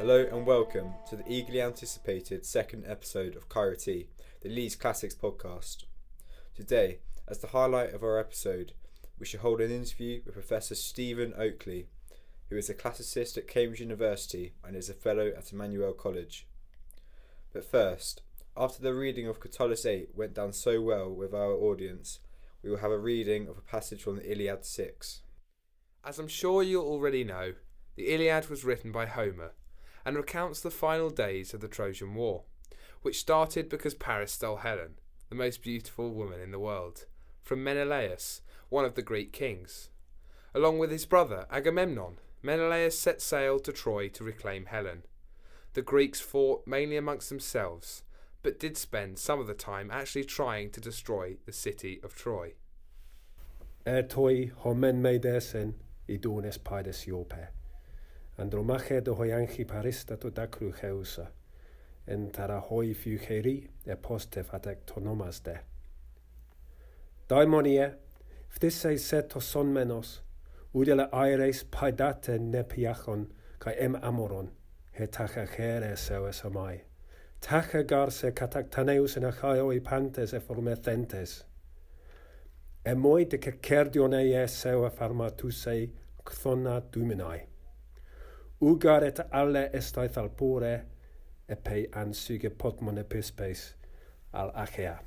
Hello and welcome to the eagerly anticipated second episode of Kyrie, the Leeds Classics podcast. Today, as the highlight of our episode, we shall hold an interview with Professor Stephen Oakley, who is a classicist at Cambridge University and is a fellow at Emmanuel College. But first, after the reading of Catullus 8 went down so well with our audience, we will have a reading of a passage from the Iliad 6. As I'm sure you'll already know, the Iliad was written by Homer and recounts the final days of the Trojan War, which started because Paris stole Helen, the most beautiful woman in the world, from Menelaus, one of the Greek kings. Along with his brother Agamemnon, Menelaus set sail to Troy to reclaim Helen. The Greeks fought mainly amongst themselves, but did spend some of the time actually trying to destroy the city of Troy. Toi homen meidesen idunes paides iope. Andromache de hoianchi parista to da crucheusa, en tara hoi fucheri e poste fatek tonomas de. Daimonie, ftisse seto son menos, udele aires paidate nepiachon, kai amoron, he tacha chere seues amai. Tacha garse catactaneus en achaoi pantes e formethentes. E moi de cerdioneie seua pharmatusei cthona duminai. Ugar et alle estaith al pore, e pei ansuge potmone pispes al achea.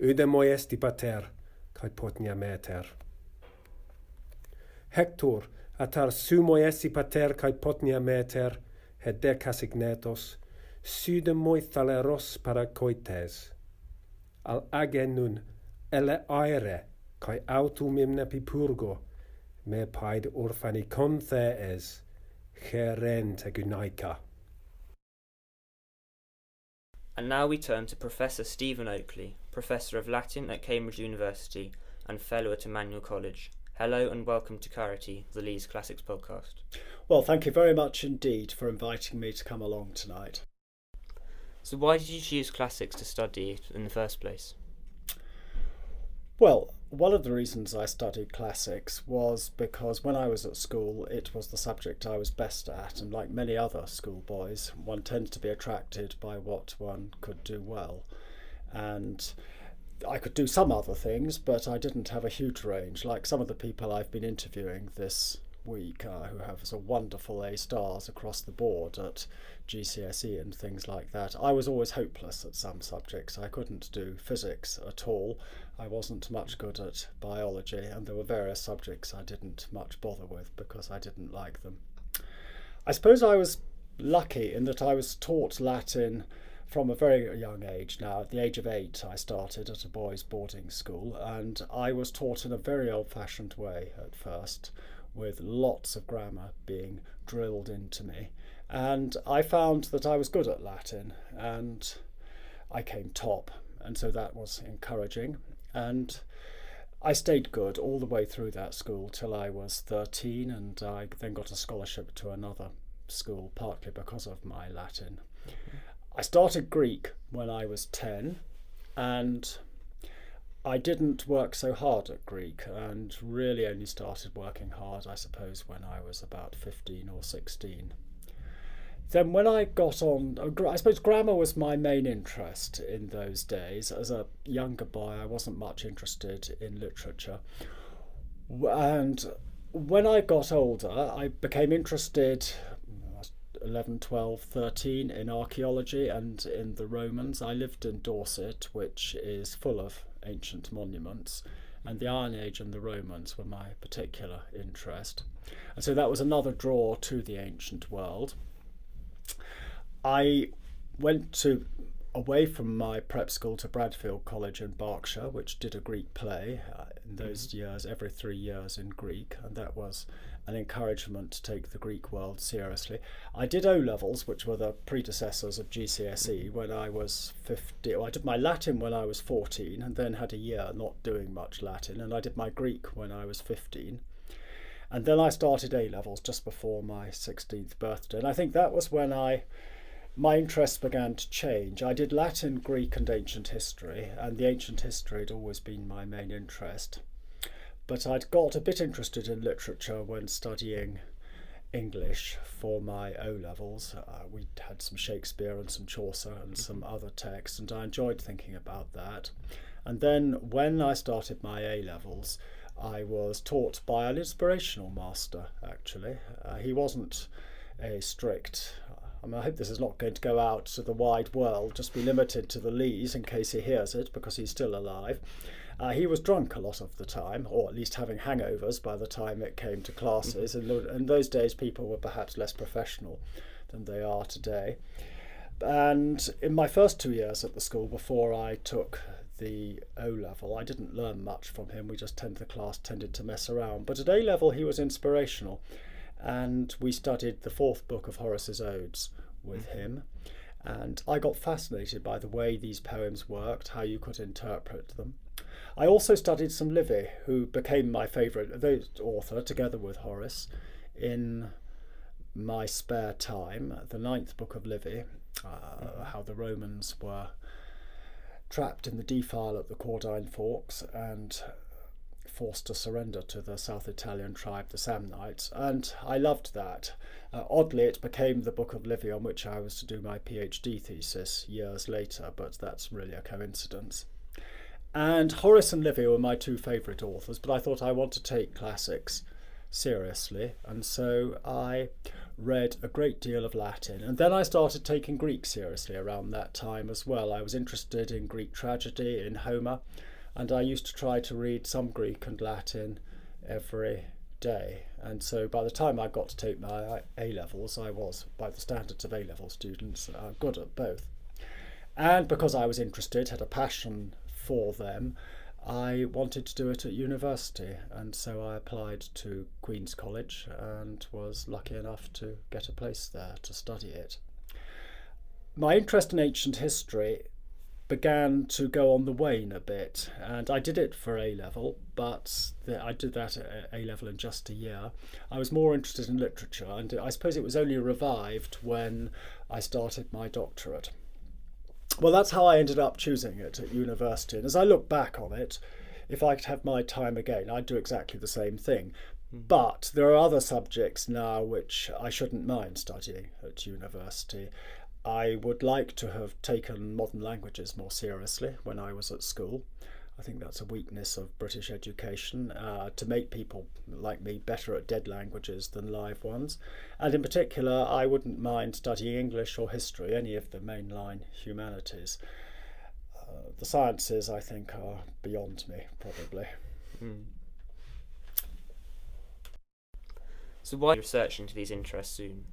Ude moi esti pater, kai potnia meter. Hector, atar su moi esti pater kai potnia meter, he decasignetos, sude moi thaleros paracoites. Al age nun, ele aere, kai autum imne pipurgo, me paid orphani conthes, gerent egunaika. And now we turn to Professor Stephen Oakley, Professor of Latin at Cambridge University and Fellow at Emmanuel College. Hello and welcome to Clarity, the Leeds Classics podcast. Well, thank you very much indeed for inviting me to come along tonight. So why did you choose classics to study it in the first place? Well, one of the reasons I studied classics was because when I was at school, it was the subject I was best at, and like many other schoolboys, one tends to be attracted by what one could do well. And I could do some other things, but I didn't have a huge range, like some of the people I've been interviewing this week who have some wonderful A stars across the board at GCSE and things like that. I was always hopeless at some subjects. I couldn't do physics at all. I wasn't much good at biology, and there were various subjects I didn't much bother with because I didn't like them. I suppose I was lucky in that I was taught Latin from a very young age. Now, at the age of 8, I started at a boys' boarding school, and I was taught in a very old-fashioned way at first, with lots of grammar being drilled into me. And I found that I was good at Latin, and I came top, and so that was encouraging. And I stayed good all the way through that school till I was 13, and I then got a scholarship to another school, partly because of my Latin. I started Greek when I was 10, and I didn't work so hard at Greek, and really only started working hard, I suppose, when I was about 15 or 16. Then when I got on, I suppose grammar was my main interest in those days. As a younger boy, I wasn't much interested in literature. And when I got older, I became interested, 11, 12, 13, in archaeology and in the Romans. I lived in Dorset, which is full of ancient monuments, and the Iron Age and the Romans were my particular interest. And so that was another draw to the ancient world. I went away from my prep school to Bradfield College in Berkshire, which did a Greek play in those years, every 3 years in Greek, and that was an encouragement to take the Greek world seriously. I did O-levels, which were the predecessors of GCSE, when I was 15. I did my Latin when I was 14, and then had a year not doing much Latin, and I did my Greek when I was 15. And then I started A-levels just before my 16th birthday, and I think that was when my interests began to change. I did Latin, Greek and ancient history, and the ancient history had always been my main interest. But I'd got a bit interested in literature when studying English for my O-levels. We had some Shakespeare and some Chaucer and some other texts, and I enjoyed thinking about that. And then when I started my A-levels, I was taught by an inspirational master, actually. He wasn't a strict... I hope this is not going to go out to the wide world, just be limited to the Lees in case he hears it, because he's still alive. He was drunk a lot of the time, or at least having hangovers by the time it came to classes. In those days, people were perhaps less professional than they are today. And in my first 2 years at the school, before I took the O-level, I didn't learn much from him. The class tended to mess around. But at A-level, he was inspirational. And we studied the 4th book of Horace's Odes with him. And I got fascinated by the way these poems worked, how you could interpret them. I also studied some Livy, who became my favourite author, together with Horace, in my spare time. The 9th book of Livy, how the Romans were trapped in the defile at the Caudine Forks and forced to surrender to the South Italian tribe, the Samnites, and I loved that. Oddly, it became the book of Livy on which I was to do my PhD thesis years later, but that's really a coincidence. And Horace and Livy were my 2 favourite authors, but I thought I want to take classics seriously, and so I read a great deal of Latin. And then I started taking Greek seriously around that time as well. I was interested in Greek tragedy, in Homer, and I used to try to read some Greek and Latin every day. And so by the time I got to take my A-levels, I was, by the standards of A-level students, good at both. And because I was interested, had a passion for them, I wanted to do it at university, and so I applied to Queen's College and was lucky enough to get a place there to study it. My interest in ancient history began to go on the wane a bit, and I did it for A-level, but I did that at A-level in just a year. I was more interested in literature, and I suppose it was only revived when I started my doctorate. Well, that's how I ended up choosing it at university. And as I look back on it, if I could have my time again, I'd do exactly the same thing. But there are other subjects now which I shouldn't mind studying at university. I would like to have taken modern languages more seriously when I was at school. I think that's a weakness of British education, to make people like me better at dead languages than live ones. And in particular, I wouldn't mind studying English or history, any of the mainline humanities. The sciences, I think, are beyond me, probably. So why are you researching into these interests soon?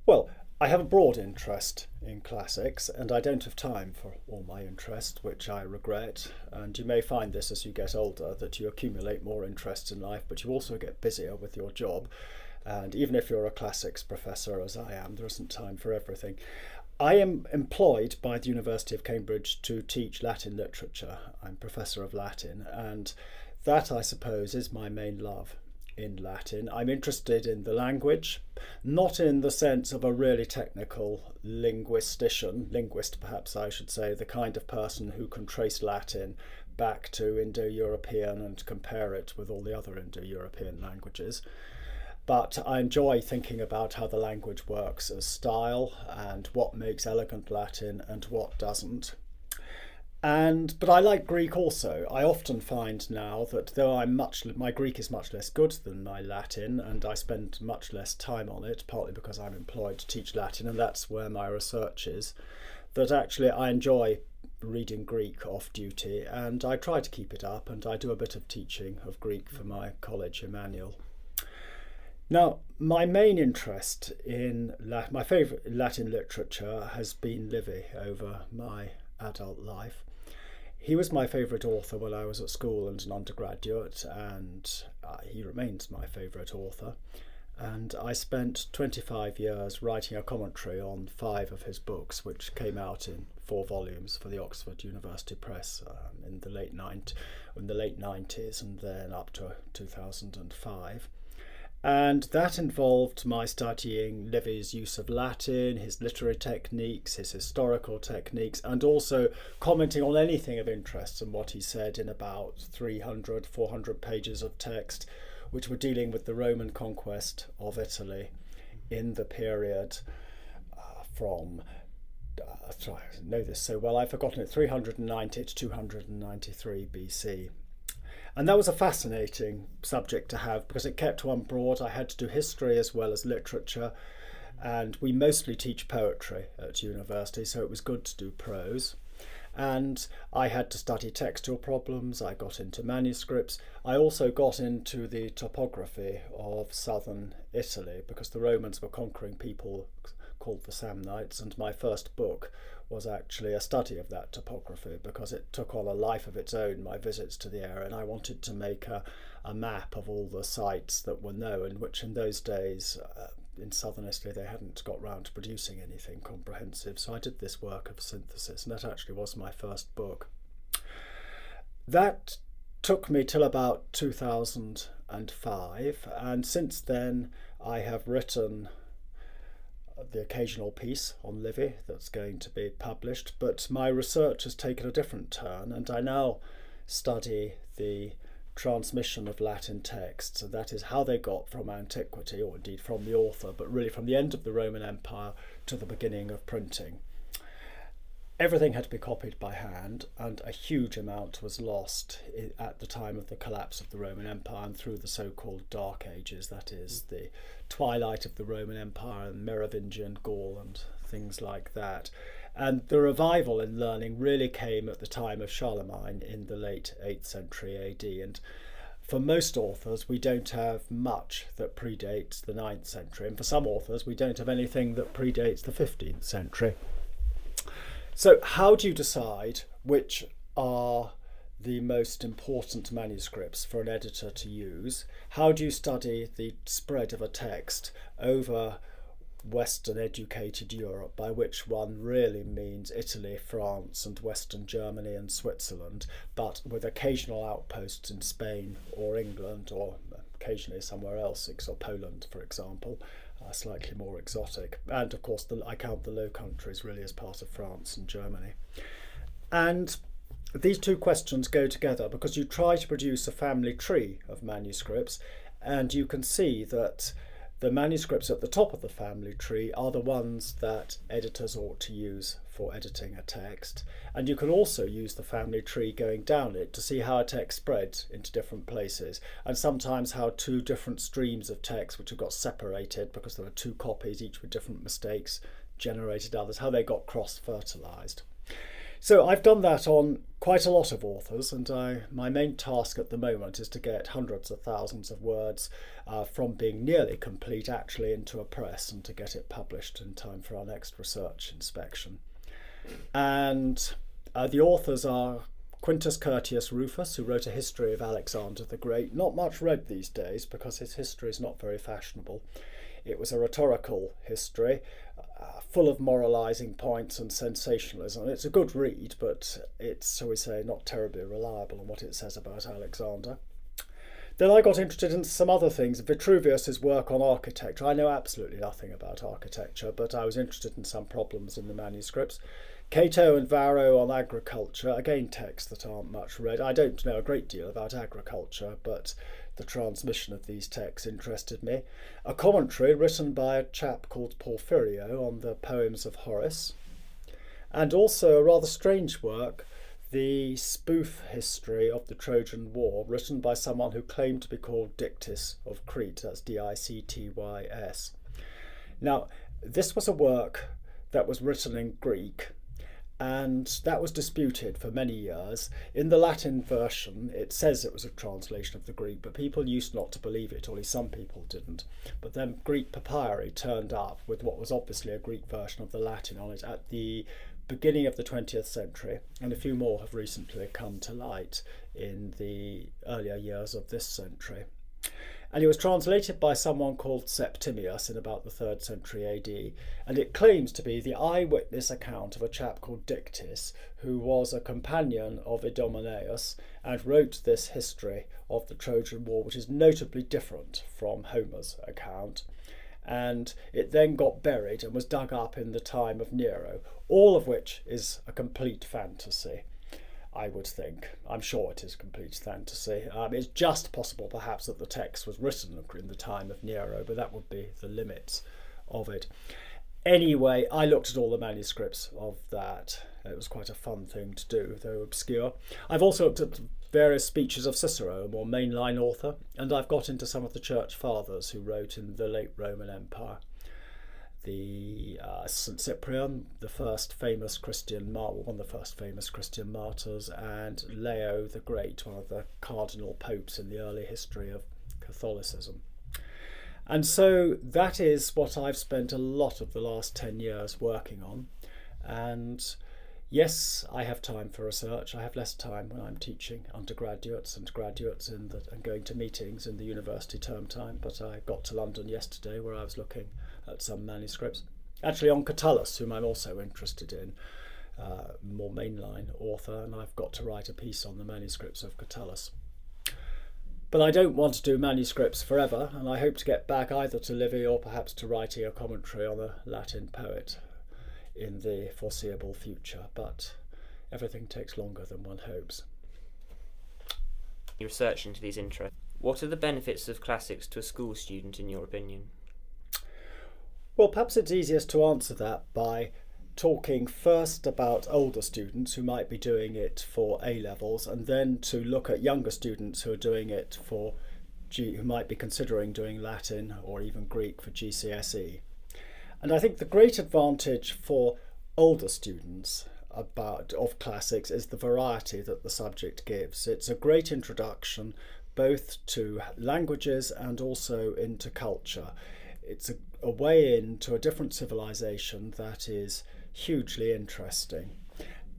Well, I have a broad interest in classics, and I don't have time for all my interests, which I regret. And you may find this as you get older, that you accumulate more interests in life, but you also get busier with your job. And even if you're a classics professor, as I am, there isn't time for everything. I am employed by the University of Cambridge to teach Latin literature. I'm Professor of Latin, and that, I suppose, is my main love in Latin. I'm interested in the language, not in the sense of a really technical linguist perhaps I should say, the kind of person who can trace Latin back to Indo-European and compare it with all the other Indo-European languages. But I enjoy thinking about how the language works as style and what makes elegant Latin and what doesn't. But I like Greek also. I often find now that though my Greek is much less good than my Latin, and I spend much less time on it, partly because I'm employed to teach Latin, and that's where my research is, that actually I enjoy reading Greek off duty, and I try to keep it up, and I do a bit of teaching of Greek for my college, Emmanuel. Now, my main interest in my favourite Latin literature has been Livy over my adult life. He was my favourite author when I was at school and an undergraduate, and he remains my favourite author. And I spent 25 years writing a commentary on 5 of his books, which came out in 4 volumes for the Oxford University Press in the late 90s and then up to 2005. And that involved my studying Livy's use of Latin, his literary techniques, his historical techniques, and also commenting on anything of interest and what he said in about 300, 400 pages of text, which were dealing with the Roman conquest of Italy in the period from, I know this so well, I've forgotten it, 390 to 293 BC. And that was a fascinating subject to have because it kept one broad. I had to do history as well as literature, and we mostly teach poetry at university, so it was good to do prose. And I had to study textual problems, I got into manuscripts. I also got into the topography of southern Italy because the Romans were conquering people called the Samnites, and my first book was actually a study of that topography because it took on a life of its own, my visits to the area, and I wanted to make a map of all the sites that were known, which in those days in southern Italy they hadn't got round to producing anything comprehensive. So I did this work of synthesis, and that actually was my first book. That took me till about 2005, and since then I have written the occasional piece on Livy that's going to be published, but my research has taken a different turn, and I now study the transmission of Latin texts, and that is how they got from antiquity, or indeed from the author, but really from the end of the Roman Empire to the beginning of printing. Everything had to be copied by hand, and a huge amount was lost at the time of the collapse of the Roman Empire and through the so-called Dark Ages, that is, the twilight of the Roman Empire and Merovingian Gaul and things like that. And the revival in learning really came at the time of Charlemagne in the late 8th century AD. And for most authors, we don't have much that predates the 9th century. And for some authors, we don't have anything that predates the 15th century. So how do you decide which are the most important manuscripts for an editor to use? How do you study the spread of a text over Western educated Europe, by which one really means Italy, France and Western Germany and Switzerland, but with occasional outposts in Spain or England or occasionally somewhere else, or Poland, for example, slightly more exotic. And of course I count the Low Countries really as part of France and Germany. And these two questions go together because you try to produce a family tree of manuscripts, and you can see that the manuscripts at the top of the family tree are the ones that editors ought to use for editing a text. And you can also use the family tree going down it to see how a text spreads into different places, and sometimes how two different streams of text which have got separated because there are two copies, each with different mistakes, generated others, how they got cross-fertilised. So I've done that on quite a lot of authors, and my main task at the moment is to get hundreds of thousands of words from being nearly complete actually into a press and to get it published in time for our next research inspection. And the authors are Quintus Curtius Rufus, who wrote a history of Alexander the Great, not much read these days because his history is not very fashionable. It was a rhetorical history, full of moralising points and sensationalism. It's a good read, but it's, shall we say, not terribly reliable on what it says about Alexander. Then I got interested in some other things. Vitruvius's work on architecture. I know absolutely nothing about architecture, but I was interested in some problems in the manuscripts. Cato and Varro on agriculture, again texts that aren't much read. I don't know a great deal about agriculture, but the transmission of these texts interested me. A commentary written by a chap called Porphyrio on the poems of Horace. And also a rather strange work, the spoof history of the Trojan War, written by someone who claimed to be called Dictys of Crete, that's Dictys. Now, this was a work that was written in Greek, and that was disputed for many years. In the Latin version, it says it was a translation of the Greek, but people used not to believe it, or at least some people didn't. But then Greek papyri turned up with what was obviously a Greek version of the Latin on it at the beginning of the 20th century, and a few more have recently come to light in the earlier years of this century. And it was translated by someone called Septimius in about the 3rd century AD, and it claims to be the eyewitness account of a chap called Dictys, who was a companion of Idomeneus and wrote this history of the Trojan War, which is notably different from Homer's account. And it then got buried and was dug up in the time of Nero, all of which is a complete fantasy. I would think. I'm sure it is complete fantasy. It's just possible, perhaps, that the text was written in the time of Nero, but that would be the limits of it. Anyway, I looked at all the manuscripts of that. It was quite a fun thing to do, though obscure. I've also looked at various speeches of Cicero, a more mainline author, and I've got into some of the church fathers who wrote in the late Roman Empire. The St. Cyprian, the first famous Christian one of the first famous Christian martyrs, and Leo the Great, one of the cardinal popes in the early history of Catholicism. And so that is what I've spent a lot of the last 10 years working on. And yes, I have time for research. I have less time when I'm teaching undergraduates and graduates and going to meetings in the university term time. But I got to London yesterday where I was looking at some manuscripts. Actually on Catullus, whom I'm also interested in, more mainline author, and I've got to write a piece on the manuscripts of Catullus. But I don't want to do manuscripts forever, and I hope to get back either to Livy or perhaps to writing a commentary on a Latin poet in the foreseeable future, but everything takes longer than one hopes. You research into these interests. What are the benefits of classics to a school student, in your opinion? Well, perhaps it's easiest to answer that by talking first about older students who might be doing it for A-levels, and then to look at younger students who are doing it who might be considering doing Latin or even Greek for GCSE. And I think the great advantage for older students of classics is the variety that the subject gives. It's a great introduction both to languages and also into culture. It's a way into a different civilization that is hugely interesting.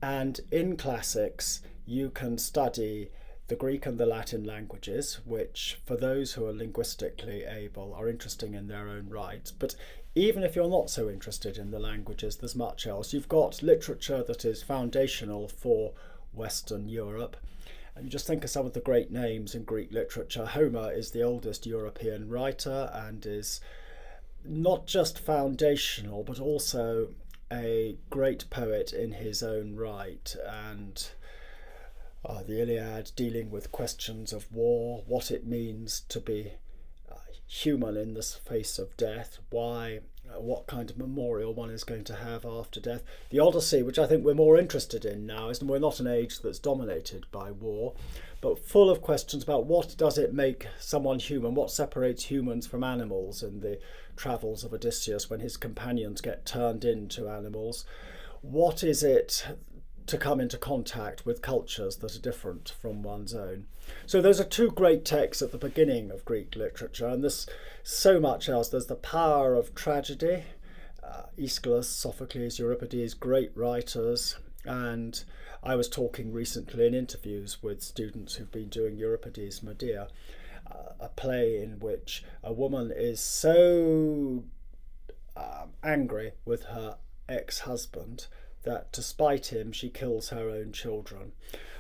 And in classics, you can study the Greek and the Latin languages, which for those who are linguistically able are interesting in their own right. But even if you're not so interested in the languages, there's much else. You've got literature that is foundational for Western Europe. And you just think of some of the great names in Greek literature. Homer is the oldest European writer and is not just foundational, but also a great poet in his own right. And the Iliad dealing with questions of war, what it means to be human in the face of death, what kind of memorial one is going to have after death. The Odyssey, which I think we're more interested in now, is we're not an age that's dominated by war, but full of questions about what does it make someone human, what separates humans from animals in the travels of Odysseus when his companions get turned into animals. What is it to come into contact with cultures that are different from one's own? So those are two great texts at the beginning of Greek literature, and there's so much else. There's the power of tragedy, Aeschylus, Sophocles, Euripides, great writers. And I was talking recently in interviews with students who've been doing Euripides' Medea, a play in which a woman is so angry with her ex-husband that to spite him she kills her own children.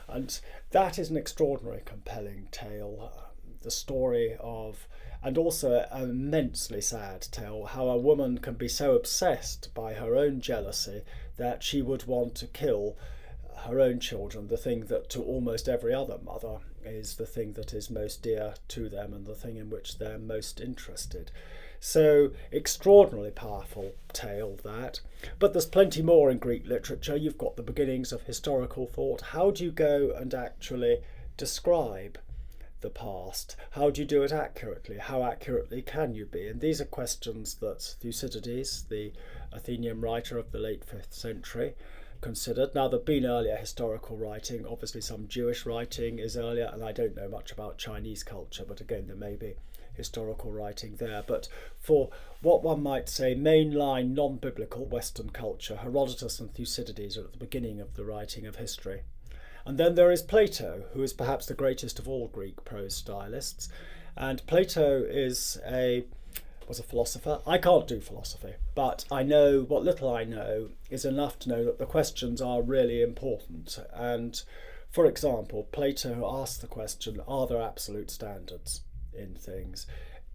And that is an extraordinary compelling tale. The story of, and also an immensely sad tale, how a woman can be so obsessed by her own jealousy that she would want to kill her own children, the thing that to almost every other mother is the thing that is most dear to them and the thing in which they're most interested. So extraordinarily powerful tale that. But there's plenty more in Greek literature. You've got the beginnings of historical thought. How do you go and actually describe the past? How do you do it accurately? How accurately can you be? And these are questions that Thucydides, the Athenian writer of the late 5th century, considered. Now, there've been earlier historical writing. Obviously some Jewish writing is earlier, and I don't know much about Chinese culture, but again there may be historical writing there. But for what one might say mainline non-biblical Western culture, Herodotus and Thucydides are at the beginning of the writing of history. And then there is Plato, who is perhaps the greatest of all Greek prose stylists. And Plato was a philosopher. I can't do philosophy, but I know what little I know is enough to know that the questions are really important. And for example, Plato asked the question, are there absolute standards in things?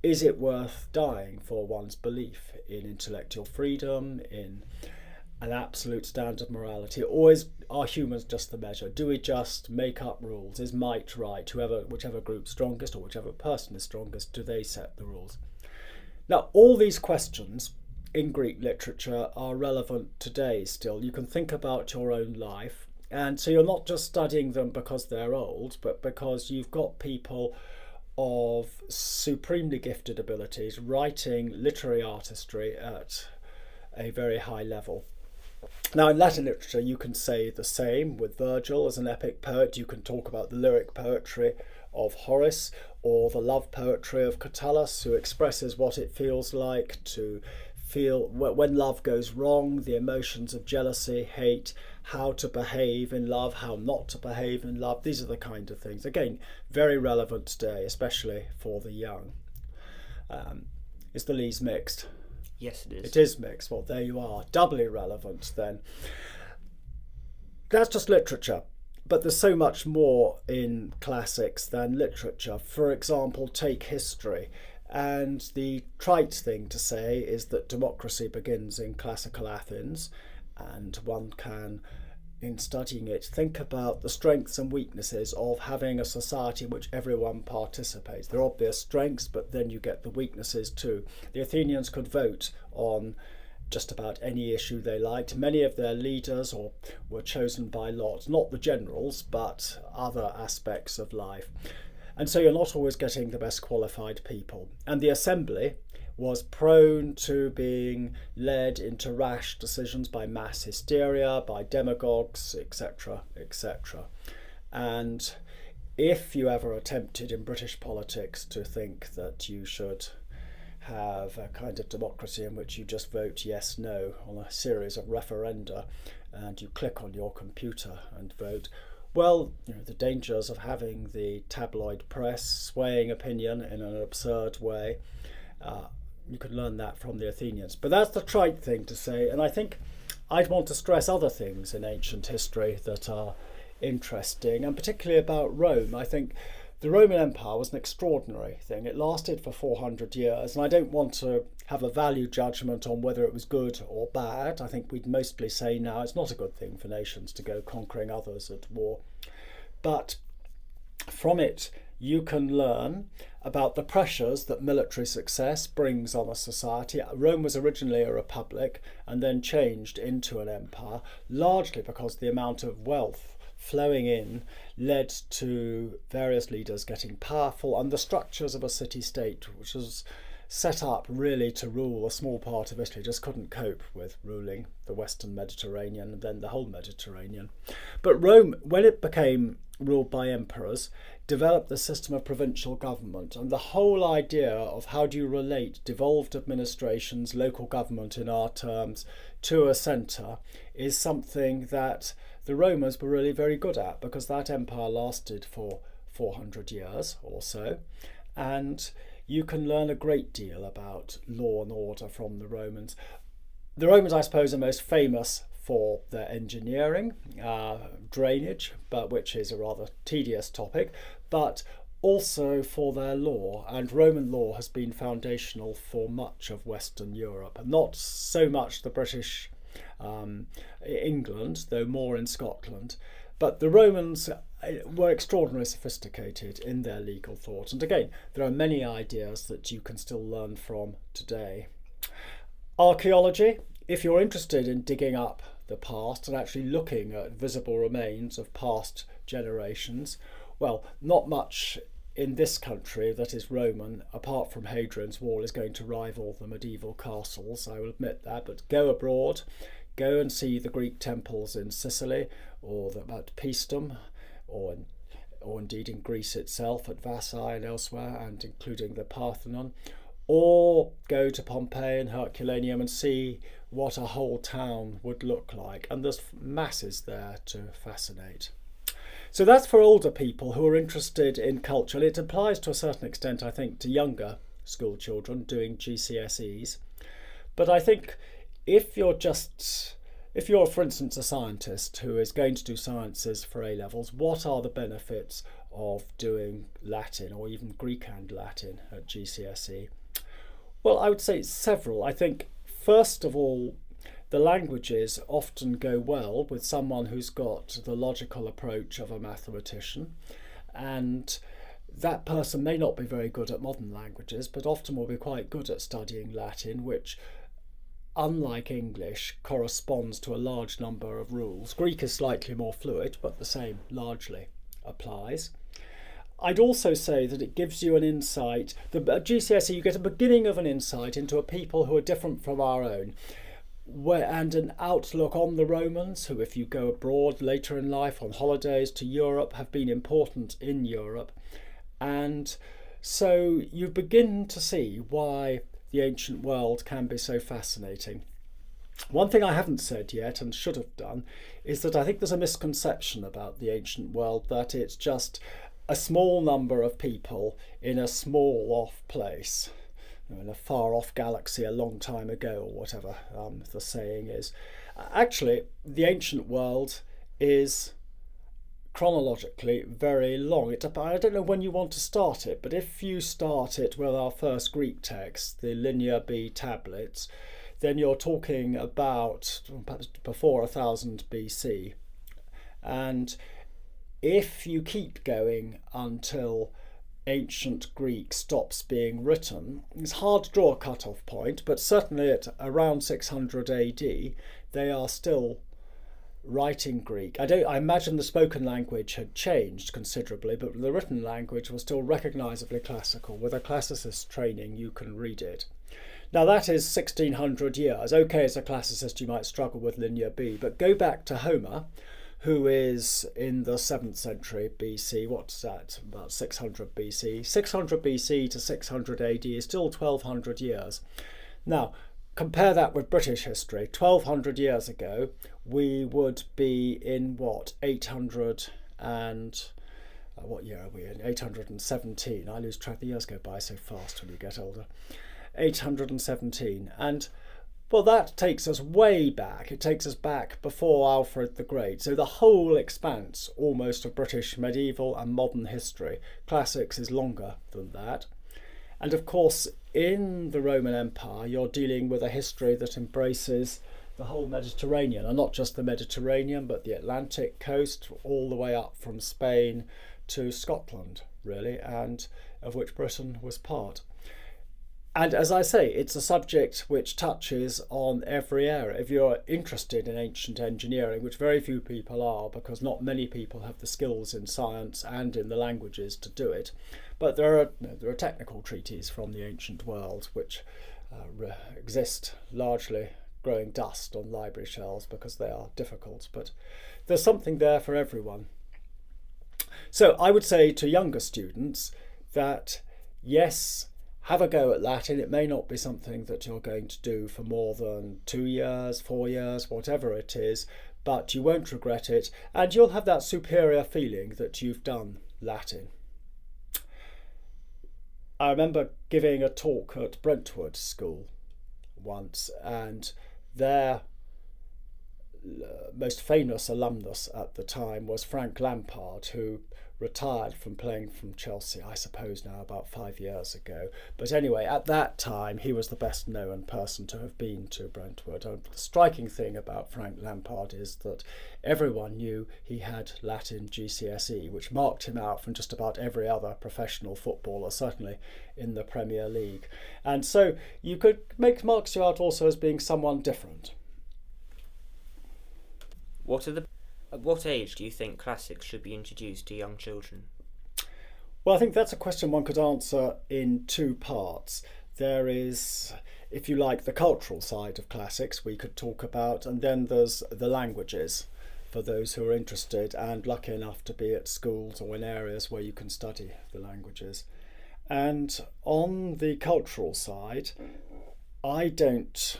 Is it worth dying for one's belief in intellectual freedom, in an absolute standard of morality. Always, are humans just the measure? Do we just make up rules? Is might right? Whichever group's strongest or whichever person is strongest, do they set the rules? Now, all these questions in Greek literature are relevant today still. You can think about your own life, and so you're not just studying them because they're old, but because you've got people of supremely gifted abilities writing literary artistry at a very high level. Now, in Latin literature, you can say the same with Virgil as an epic poet. You can talk about the lyric poetry of Horace or the love poetry of Catullus, who expresses what it feels like to feel when love goes wrong, the emotions of jealousy, hate, how to behave in love, how not to behave in love. These are the kind of things, again, very relevant today, especially for the young. Is the Lees mixed? Yes, it is. It is mixed. Well, there you are. Doubly relevant then. That's just literature. But there's so much more in classics than literature. For example, take history. And the trite thing to say is that democracy begins in classical Athens, and one can, in studying it, think about the strengths and weaknesses of having a society in which everyone participates. There are obvious strengths, but then you get the weaknesses too. The Athenians could vote on just about any issue they liked. Many of their leaders were chosen by lot, not the generals, but other aspects of life. And so you're not always getting the best qualified people. And the assembly was prone to being led into rash decisions by mass hysteria, by demagogues, etc., etc. And if you ever attempted in British politics to think that you should have a kind of democracy in which you just vote yes, no on a series of referenda and you click on your computer and vote, well, the dangers of having the tabloid press swaying opinion in an absurd way, you could learn that from the Athenians. But that's the trite thing to say, and I think I'd want to stress other things in ancient history that are interesting, and particularly about Rome. I think the Roman Empire was an extraordinary thing. It lasted for 400 years, and I don't want to have a value judgment on whether it was good or bad. I think we'd mostly say now it's not a good thing for nations to go conquering others at war. But from it, you can learn about the pressures that military success brings on a society. Rome was originally a republic and then changed into an empire, largely because the amount of wealth flowing in led to various leaders getting powerful, and the structures of a city-state, which was set up really to rule a small part of Italy, just couldn't cope with ruling the Western Mediterranean and then the whole Mediterranean. But Rome, when it became ruled by emperors, developed the system of provincial government, and the whole idea of how do you relate devolved administrations, local government in our terms, to a centre is something that the Romans were really very good at, because that empire lasted for 400 years or so, and you can learn a great deal about law and order from the Romans. The Romans, I suppose, are most famous for their engineering, drainage, but which is a rather tedious topic, but also for their law, and Roman law has been foundational for much of Western Europe, not so much the British England, though more in Scotland. But the Romans were extraordinarily sophisticated in their legal thought. And again, there are many ideas that you can still learn from today. Archaeology, if you're interested in digging up the past and actually looking at visible remains of past generations, well, not much in this country that is Roman, apart from Hadrian's Wall, is going to rival the medieval castles, I will admit that, but go abroad, go and see the Greek temples in Sicily, or at Paestum, or indeed in Greece itself, at Versailles and elsewhere, and including the Parthenon, or go to Pompeii and Herculaneum and see what a whole town would look like, and there's masses there to fascinate. So that's for older people who are interested in culture. It applies to a certain extent, I think, to younger school children doing GCSEs. But I think if you're, for instance, a scientist who is going to do sciences for A-levels, what are the benefits of doing Latin or even Greek and Latin at GCSE? Well, I would say several. I think, first of all, the languages often go well with someone who's got the logical approach of a mathematician, and that person may not be very good at modern languages, but often will be quite good at studying Latin, which, unlike English, corresponds to a large number of rules. Greek is slightly more fluid, but the same largely applies. I'd also say that it gives you an insight. At GCSE, you get a beginning of an insight into a people who are different from our own, and an outlook on the Romans, who, if you go abroad later in life on holidays to Europe, have been important in Europe. And so you begin to see why the ancient world can be so fascinating. One thing I haven't said yet and should have done is that I think there's a misconception about the ancient world, that it's just a small number of people in a small off place, in a far off galaxy a long time ago, or whatever the saying is. Actually, the ancient world is chronologically very long. I don't know when you want to start it, but if you start it with our first Greek text, the Linear B tablets, then you're talking about perhaps before 1000 BC. And if you keep going until ancient Greek stops being written, it's hard to draw a cut-off point, but certainly at around 600 AD, they are still writing Greek. I imagine the spoken language had changed considerably, but the written language was still recognisably classical. With a classicist training, you can read it. Now that is 1600 years. Okay, as a classicist, you might struggle with Linear B, but go back to Homer, who is in the 7th century BC. What's that? About 600 BC. 600 BC to 600 AD is still 1200 years. Now, compare that with British history. 1200 years ago, we would be in what? 800 and... what year are we in? 817. I lose track. The years go by so fast when you get older. 817. And, well, that takes us way back. It takes us back before Alfred the Great. So the whole expanse, almost, of British medieval and modern history. Classics is longer than that. And of course, in the Roman Empire, you're dealing with a history that embraces the whole Mediterranean, and not just the Mediterranean, but the Atlantic coast, all the way up from Spain to Scotland, really, and of which Britain was part. And as I say, it's a subject which touches on every area. If you're interested in ancient engineering, which very few people are, because not many people have the skills in science and in the languages to do it, but there are technical treatises from the ancient world which exist largely growing dust on library shelves because they are difficult, but there's something there for everyone. So I would say to younger students that yes, have a go at Latin. It may not be something that you're going to do for more than 2 years, 4 years, whatever it is, but you won't regret it, and you'll have that superior feeling that you've done Latin. I remember giving a talk at Brentwood School once, and their most famous alumnus at the time was Frank Lampard, who retired from playing from Chelsea, I suppose now about 5 years ago. But anyway, at that time, he was the best known person to have been to Brentwood. The striking thing about Frank Lampard is that everyone knew he had Latin GCSE, which marked him out from just about every other professional footballer, certainly in the Premier League. And so you could marks you out also as being someone different. At what age do you think classics should be introduced to young children? Well, I think that's a question one could answer in two parts. There is, if you like, the cultural side of classics we could talk about, and then there's the languages for those who are interested and lucky enough to be at schools or in areas where you can study the languages. And on the cultural side, I don't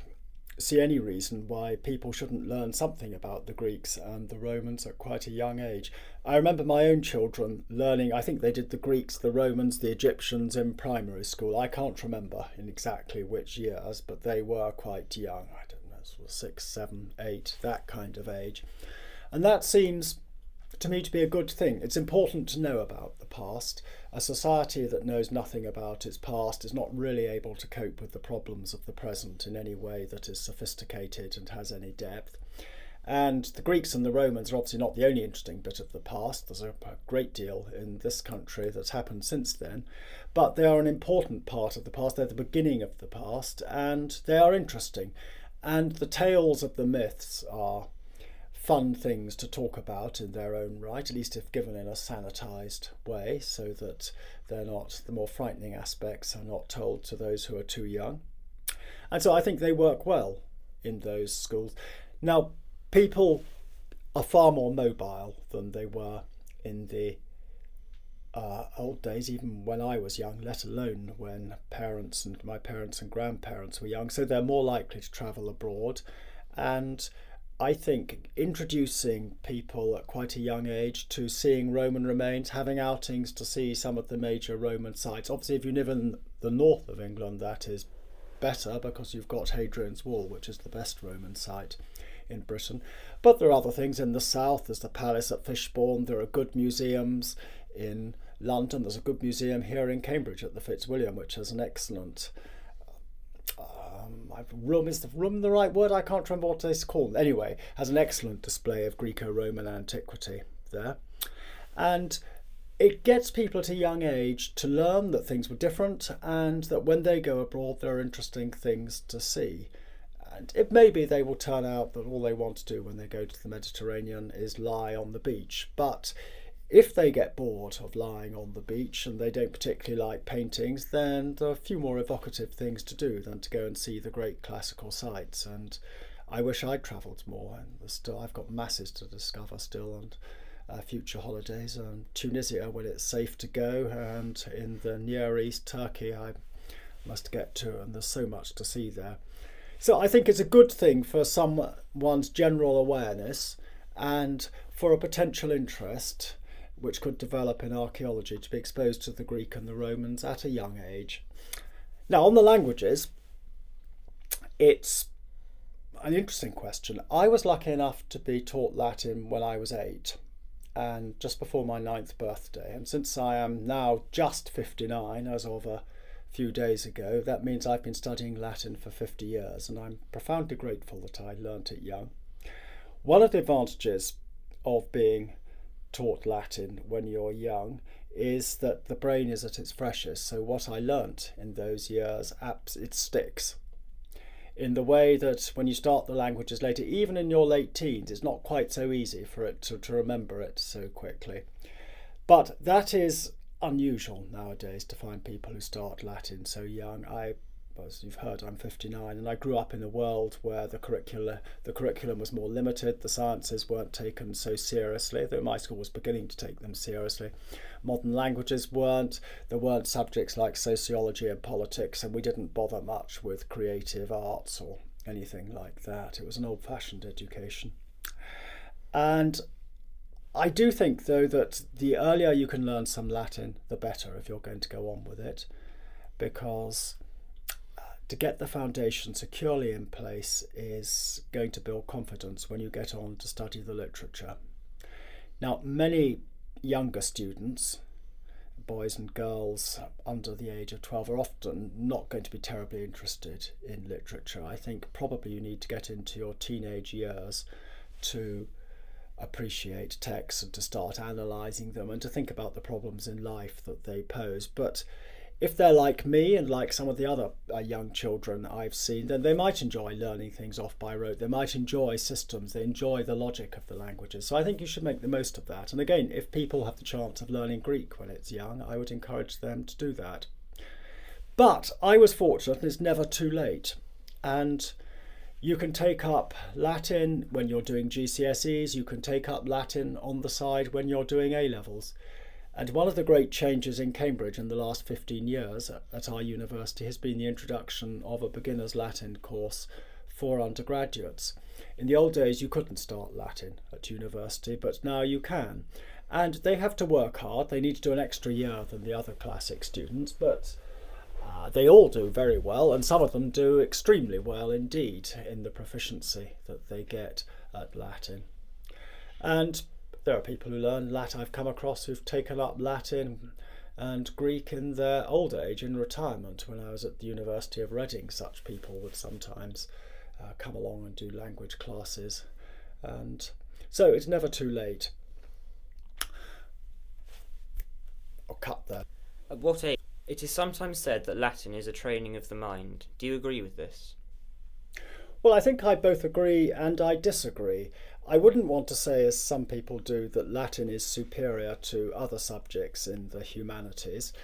see any reason why people shouldn't learn something about the Greeks and the Romans at quite a young age. I remember my own children learning, I think they did the Greeks, the Romans, the Egyptians in primary school. I can't remember in exactly which years, but they were quite young. I don't know, sort of 6, 7, 8, that kind of age. And that seems to me to be a good thing. It's important to know about the past. A society that knows nothing about its past is not really able to cope with the problems of the present in any way that is sophisticated and has any depth. And the Greeks and the Romans are obviously not the only interesting bit of the past. There's a great deal in this country that's happened since then. But they are an important part of the past. They're the beginning of the past, and they are interesting. And the tales of the myths are fun things to talk about in their own right, at least if given in a sanitised way, so that they're not, the more frightening aspects are not told to those who are too young. And so I think they work well in those schools. Now, people are far more mobile than they were in the old days, even when I was young, let alone when my parents and grandparents were young. So they're more likely to travel abroad. And I think introducing people at quite a young age to seeing Roman remains, having outings to see some of the major Roman sites. Obviously, if you live in the north of England, that is better because you've got Hadrian's Wall, which is the best Roman site in Britain. But there are other things in the south. There's the palace at Fishbourne. There are good museums in London. There's a good museum here in Cambridge at the Fitzwilliam, which has an excellent is the room the right word? I can't remember what it's called. Anyway, has an excellent display of Greco-Roman antiquity there. And it gets people at a young age to learn that things were different and that when they go abroad there are interesting things to see. And it may be they will turn out that all they want to do when they go to the Mediterranean is lie on the beach. But if they get bored of lying on the beach and they don't particularly like paintings, then there are a few more evocative things to do than to go and see the great classical sites. And I wish I'd travelled more. And I've got masses to discover still, and future holidays. Tunisia when it's safe to go, and in the Near East, Turkey, I must get to, and there's so much to see there. So I think it's a good thing for someone's general awareness and for a potential interest which could develop in archaeology to be exposed to the Greek and the Romans at a young age. Now, on the languages, it's an interesting question. I was lucky enough to be taught Latin when I was 8, and just before my 9th birthday. And since I am now just 59, as of a few days ago, that means I've been studying Latin for 50 years, and I'm profoundly grateful that I learnt it young. One of the advantages of being taught Latin when you're young is that the brain is at its freshest. So what I learnt in those years, it sticks. In the way that when you start the languages later, even in your late teens, it's not quite so easy for it to remember it so quickly. But that is unusual nowadays to find people who start Latin so young. As you've heard, I'm 59, and I grew up in a world where the curriculum was more limited. The sciences weren't taken so seriously, though my school was beginning to take them seriously. Modern languages weren't. There weren't subjects like sociology and politics, and we didn't bother much with creative arts or anything like that. It was an old-fashioned education. And I do think, though, that the earlier you can learn some Latin, the better if you're going to go on with it, because to get the foundation securely in place is going to build confidence when you get on to study the literature. Now, many younger students, boys and girls under the age of 12, are often not going to be terribly interested in literature. I think probably you need to get into your teenage years to appreciate texts and to start analysing them and to think about the problems in life that they pose. But if they're like me and like some of the other young children I've seen, then they might enjoy learning things off by rote. They might enjoy systems. They enjoy the logic of the languages. So I think you should make the most of that. And again, if people have the chance of learning Greek when it's young, I would encourage them to do that. But I was fortunate, and it's never too late. And you can take up Latin when you're doing GCSEs. You can take up Latin on the side when you're doing A-levels. And one of the great changes in Cambridge in the last 15 years at our university has been the introduction of a beginner's Latin course for undergraduates. In the old days, you couldn't start Latin at university, but now you can. And they have to work hard. They need to do an extra year than the other classic students, but they all do very well, and some of them do extremely well indeed in the proficiency that they get at Latin. And There are people who learn Latin. I've come across who've taken up Latin and Greek in their old age, in retirement. When I was at the University of Reading, such people would sometimes come along and do language classes. And so it's never too late. I'll cut that. At what age? It is sometimes said that Latin is a training of the mind. Do you agree with this? Well, I think I both agree and I disagree. I wouldn't want to say, as some people do, that Latin is superior to other subjects in the humanities.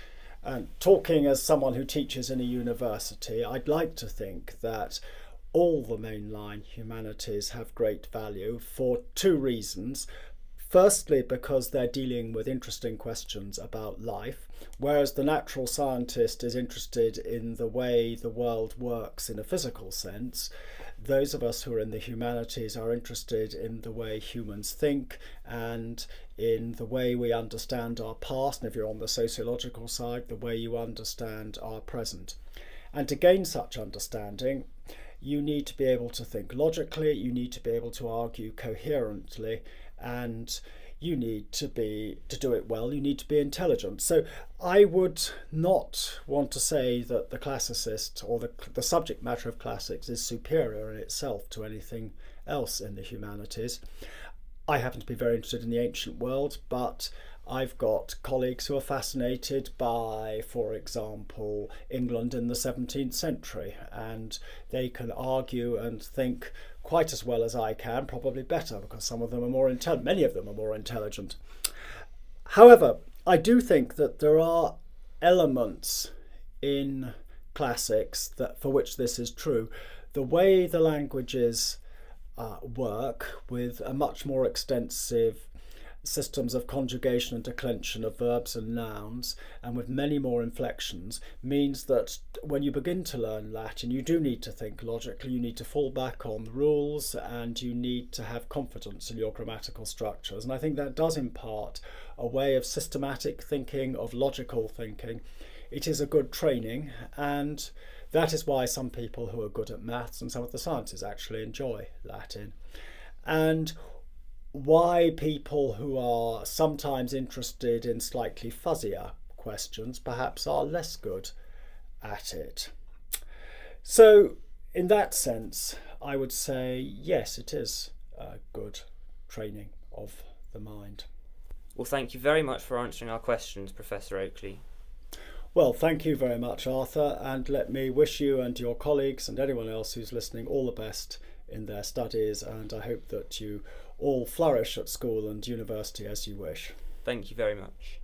And talking as someone who teaches in a university, I'd like to think that all the mainline humanities have great value for two reasons. Firstly, because they're dealing with interesting questions about life, whereas the natural scientist is interested in the way the world works in a physical sense. Those of us who are in the humanities are interested in the way humans think and in the way we understand our past, and if you're on the sociological side, the way you understand our present. And to gain such understanding, you need to be able to think logically, you need to be able to argue coherently, and you need to do it well, you need to be intelligent. So I would not want to say that the classicist or the subject matter of classics is superior in itself to anything else in the humanities. I happen to be very interested in the ancient world, but I've got colleagues who are fascinated by, for example, England in the 17th century, and they can argue and think quite as well as I can, probably better, because some of them are more intelligent, many of them are more intelligent. However, I do think that there are elements in classics that for which this is true. The way the languages work with a much more extensive systems of conjugation and declension of verbs and nouns, and with many more inflections, means that when you begin to learn Latin, you do need to think logically, you need to fall back on the rules, and you need to have confidence in your grammatical structures. And I think that does impart a way of systematic thinking, of logical thinking. It is a good training, and that is why some people who are good at maths and some of the sciences actually enjoy Latin. And why people who are sometimes interested in slightly fuzzier questions perhaps are less good at it. So in that sense, I would say yes, it is a good training of the mind. Well, thank you very much for answering our questions, Professor Oakley. Well, thank you very much, Arthur, and let me wish you and your colleagues and anyone else who's listening all the best in their studies, and I hope that you all flourish at school and university as you wish. Thank you very much.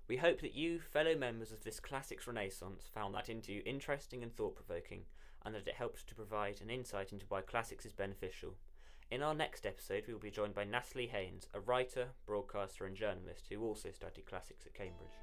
We hope that you, fellow members of this Classics Renaissance, found that interview interesting and thought-provoking, and that it helped to provide an insight into why classics is beneficial. In our next episode, we will be joined by Natalie Haynes, a writer, broadcaster and journalist who also studied classics at Cambridge.